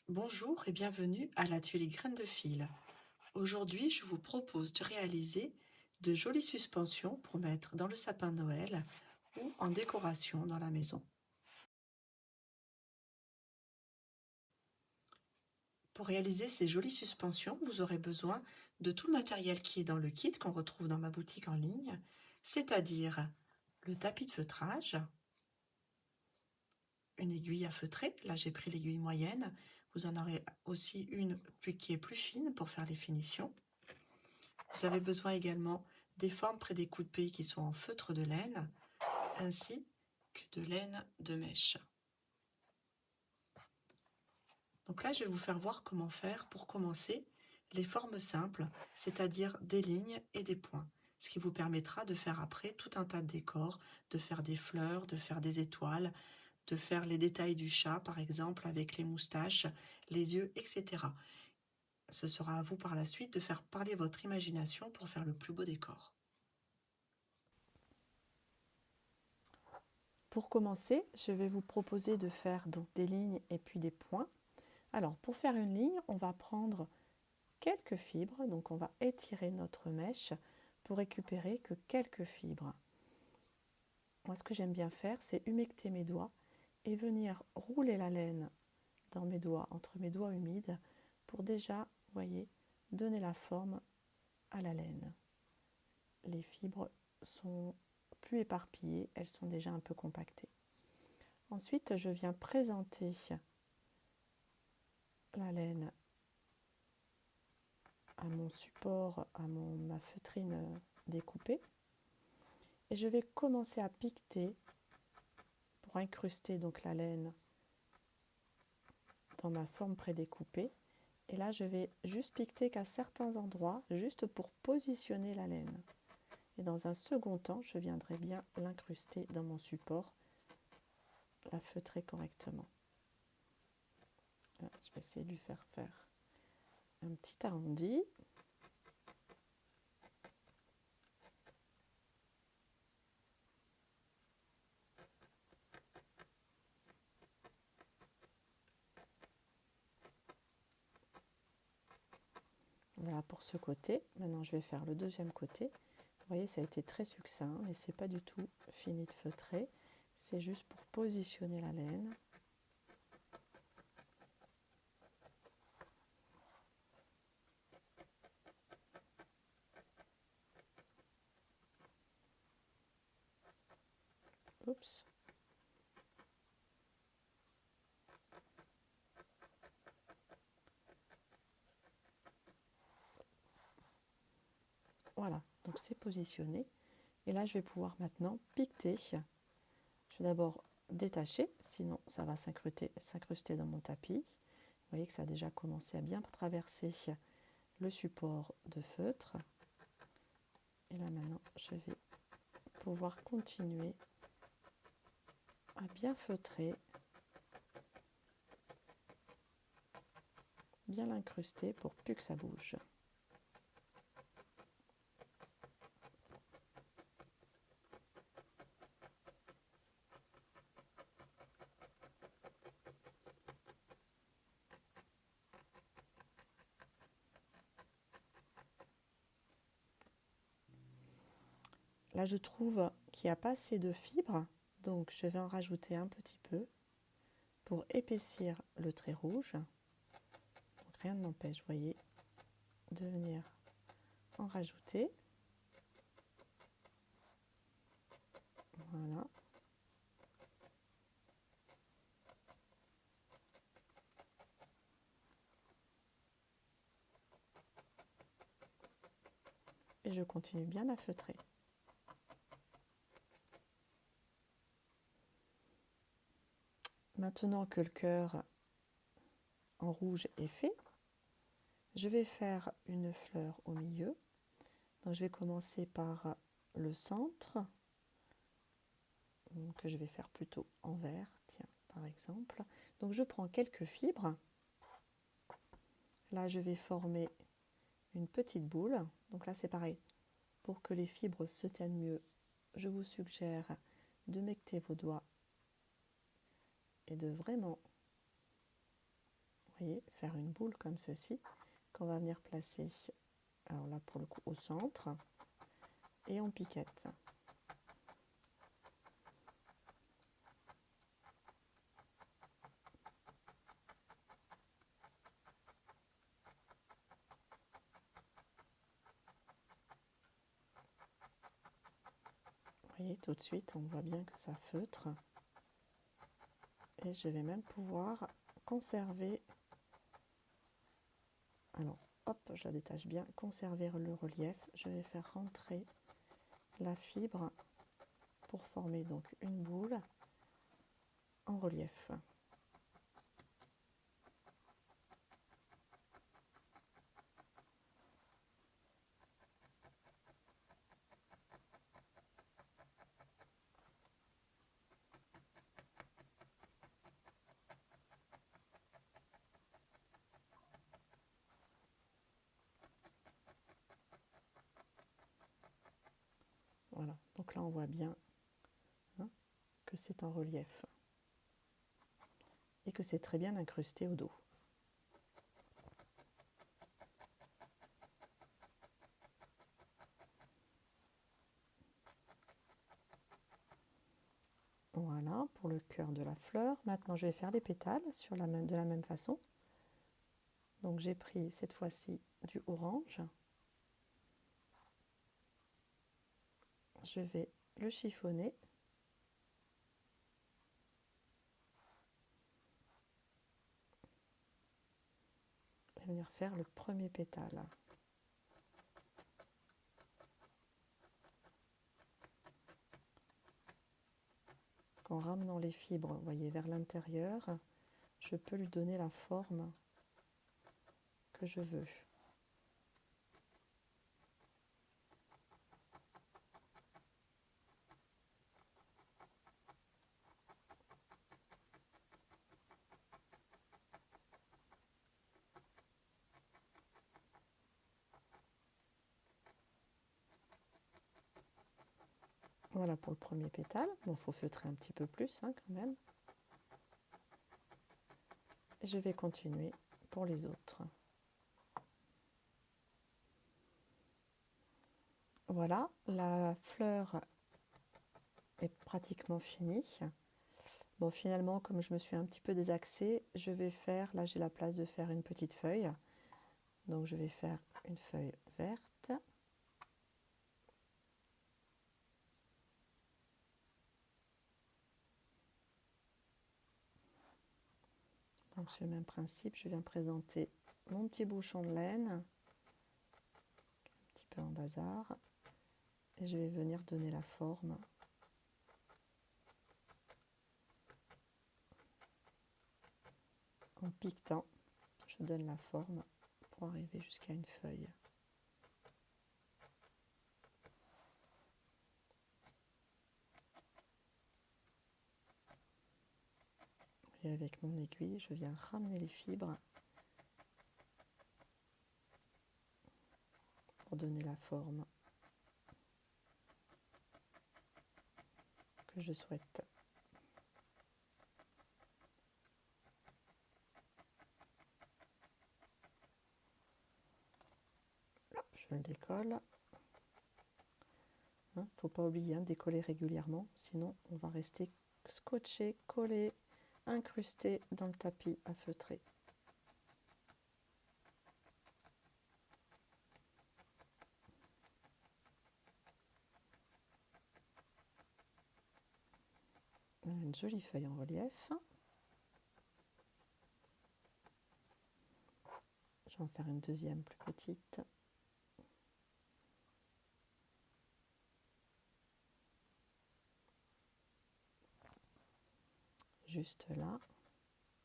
Bonjour et bienvenue à l'atelier Graines de fil. Aujourd'hui, je vous propose de réaliser de jolies suspensions pour mettre dans le sapin de Noël ou en décoration dans la maison. Pour réaliser ces jolies suspensions, vous aurez besoin de tout le matériel qui est dans le kit qu'on retrouve dans ma boutique en ligne, c'est-à-dire le tapis de feutrage, une aiguille à feutrer, là j'ai pris l'aiguille moyenne, vous en aurez aussi une qui est plus fine pour faire les finitions. Vous avez besoin également des formes près des coups de pelle qui sont en feutre de laine, ainsi que de laine de mèche. Donc là, je vais vous faire voir comment faire pour commencer les formes simples, c'est-à-dire des lignes et des points, ce qui vous permettra de faire après tout un tas de décors, de faire des fleurs, de faire des étoiles, de faire les détails du chat, par exemple, avec les moustaches, les yeux, etc. Ce sera à vous par la suite de faire parler votre imagination pour faire le plus beau décor. Pour commencer, je vais vous proposer de faire donc des lignes et puis des points. Alors, pour faire une ligne, on va prendre quelques fibres, donc on va étirer notre mèche pour récupérer que quelques fibres. Moi, ce que j'aime bien faire, c'est humecter mes doigts et venir rouler la laine dans mes doigts, entre mes doigts humides, pour déjà, vous voyez, donner la forme à la laine. Les fibres sont plus éparpillées, elles sont déjà un peu compactées. Ensuite, je viens présenter la laine à mon support, à ma feutrine découpée. Et je vais commencer à piqueter pour incruster donc la laine dans ma forme prédécoupée. Et là, je vais juste piqueter qu'à certains endroits, juste pour positionner la laine. Et dans un second temps, je viendrai bien l'incruster dans mon support, la feutrer correctement. Là, je vais essayer de lui faire un petit arrondi. Voilà pour ce côté. Maintenant, je vais faire le deuxième côté. Vous voyez, ça a été très succinct, mais c'est pas du tout fini de feutrer. C'est juste pour positionner la laine. Oups. Voilà, donc c'est positionné. Et là, je vais pouvoir maintenant piqueter. Je vais d'abord détacher, sinon ça va s'incruster dans mon tapis. Vous voyez que ça a déjà commencé à bien traverser le support de feutre. Et là maintenant, je vais pouvoir continuer à bien feutrer, bien l'incruster pour plus que ça bouge. Là, je trouve qu'il n'y a pas assez de fibres, donc je vais en rajouter un petit peu pour épaissir le trait rouge. Donc rien ne m'empêche, vous voyez, de venir en rajouter. Voilà. Et je continue bien à feutrer. Maintenant que le cœur en rouge est fait, je vais faire une fleur au milieu. Donc je vais commencer par le centre, que je vais faire plutôt en vert, tiens, par exemple. Donc je prends quelques fibres. Là, je vais former une petite boule. Donc là, c'est pareil. Pour que les fibres se tiennent mieux, je vous suggère de becqueter vos doigts et de vraiment, Vous voyez, faire une boule comme ceci, qu'on va venir placer, alors là pour le coup au centre, et on piquette. Vous voyez, tout de suite, on voit bien que ça feutre. Et je vais même pouvoir conserver, alors hop, je la détache bien, conserver le relief. Je vais faire rentrer la fibre pour former donc une boule en relief. Voilà, donc là on voit bien hein, que c'est en relief et que c'est très bien incrusté au dos. Voilà pour le cœur de la fleur. Maintenant je vais faire les pétales sur de la même façon. Donc j'ai pris cette fois-ci du orange. Je vais le chiffonner. Et venir faire le premier pétale. En ramenant les fibres, vous voyez, vers l'intérieur, je peux lui donner la forme que je veux. Voilà pour le premier pétale. Bon, il faut feutrer un petit peu plus hein, quand même. Et je vais continuer pour les autres. Voilà, la fleur est pratiquement finie. Bon, finalement, comme je me suis un petit peu désaxée, je vais faire, là j'ai la place de faire une petite feuille. Donc je vais faire une feuille verte. Donc c'est le même principe, je viens présenter mon petit bouchon de laine, un petit peu en bazar, et je vais venir donner la forme. En piquetant, je donne la forme pour arriver jusqu'à une feuille. Et avec mon aiguille, je viens ramener les fibres pour donner la forme que je souhaite. Je le décolle. Faut pas oublier, décoller régulièrement, sinon on va rester scotché, collé, incrusté dans le tapis à feutrer. Une jolie feuille en relief. Je vais en faire une deuxième plus petite. Juste là.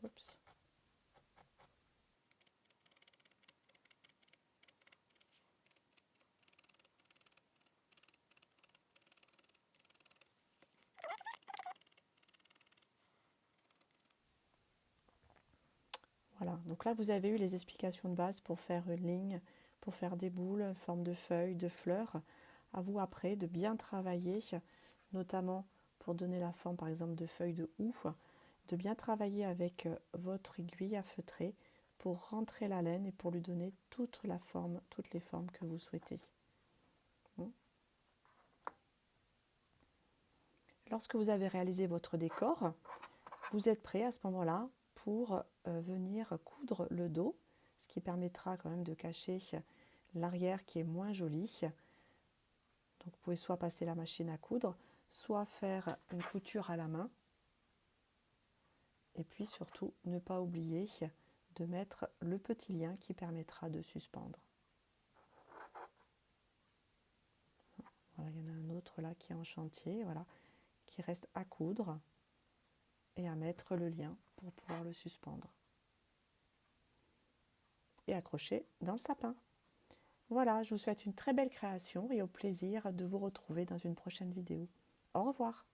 Oups. Voilà, donc là vous avez eu les explications de base pour faire une ligne, pour faire des boules, une forme de feuilles, de fleurs. À vous après de bien travailler, notamment pour donner la forme par exemple de feuilles de houx, de bien travailler avec votre aiguille à feutrer pour rentrer la laine et pour lui donner toute la forme, toutes les formes que vous souhaitez. Lorsque vous avez réalisé votre décor, vous êtes prêt à ce moment-là pour venir coudre le dos, ce qui permettra quand même de cacher l'arrière qui est moins joli. Donc vous pouvez soit passer la machine à coudre, soit faire une couture à la main. Et puis surtout, ne pas oublier de mettre le petit lien qui permettra de suspendre. Voilà, il y en a un autre là qui est en chantier, voilà, qui reste à coudre et à mettre le lien pour pouvoir le suspendre. Et accrocher dans le sapin. Voilà, je vous souhaite une très belle création et au plaisir de vous retrouver dans une prochaine vidéo. Au revoir.